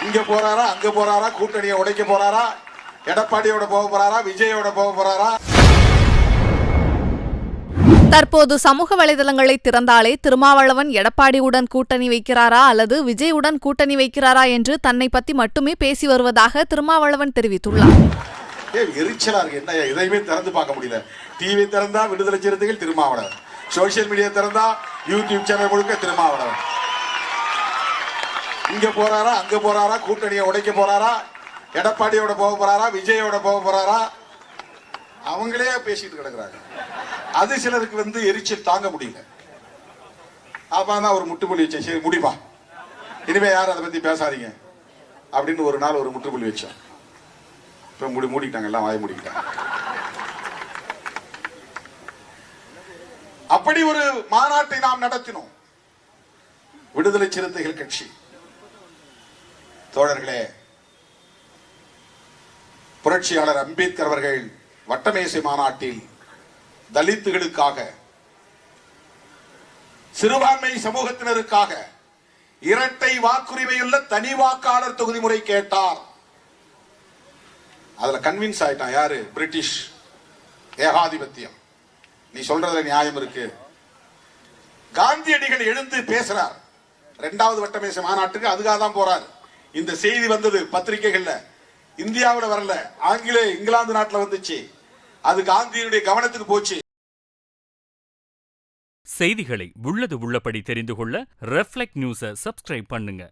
இங்க போறாரா அங்க போறாரா, கூட்டணியை உடைக்க போறாரா, எடப்பாடியோட போக போறாரா, விஜயோட போக போறாரா? தற்போது சமூக வலைதளங்களை திறந்தாலே திருமாவளவன் எடப்பாடியுடன் கூட்டணி வைக்கிறாரா அல்லது விஜயுடன் கூட்டணி வைக்கிறாரா என்று தன்னை பத்தி மட்டுமே பேசி வருவதாக திருமாவளவன் தெரிவித்துள்ளார். எரிச்சலா இருக்கு. என்ன எதையுமே திறந்து பார்க்க முடியல. டிவி திறந்தா விடுதலை சிறுத்தைகள் திருமாவளவன், சோசியல் மீடியா திறந்தா யூடியூப் சேனல் முழுக்க திருமாவளவன். இங்க போறாரா அங்க போறாரா, கூட்டணியை உடைக்க போறாரா, எடப்பாடியோட போக போறாரா, விஜயோட போக போறாரா, அவங்களே பேசிட்டு கிடக்குறாங்க. அது சிலருக்கு எரிச்சல் தாங்க முடியல. அப்பதான் ஒரு முட்டுப்புள்ளி வச்சேன். சரி முடிப்பா, இனிமே யாரும் அதை பத்தி பேசாதீங்க அப்படின்னு ஒரு நாள் ஒரு முற்றுப்புள்ளி வச்சோம். இப்ப மூடிக்கிட்டாங்க, எல்லாம் வாய மூடிக்கிட்டாங்க. அப்படி ஒரு மாநாட்டை நாம் நடத்தினோம். விடுதலை சிறுத்தைகள் கட்சி தோழர்களே, புரட்சியாளர் அம்பேத்கர் அவர்கள் வட்டமேசை மாநாட்டில் தலித்துகளுக்காக, சிறுபான்மை சமூகத்தினருக்காக இரட்டை வாக்குரிமையுள்ள தனி வாக்காளர் தொகுதி முறை கேட்டார். அதுல கன்வின்ஸ் ஆயிட்டான். யாரு? பிரிட்டிஷ் ஏகாதிபத்தியம். நீ சொல்றதுல நியாயம் இருக்கு. காந்தியடிகள் எழுந்து பேசுறார். 2வது வட்டமேசை மாநாட்டுக்கு அதுக்காக தான் போறார். இந்த செய்தி வந்தது பத்திரிகைகள்ல. இந்தியாவில் வரல, இங்கிலாந்து நாட்டில் வந்துச்சு. அது காந்தியினுடைய கவனத்துக்கு போச்சு. செய்திகளை உள்ளது உள்ளபடி தெரிந்து கொள்ள ரெஃப்ளெக்ட் நியூஸை சப்ஸ்கிரைப் பண்ணுங்க.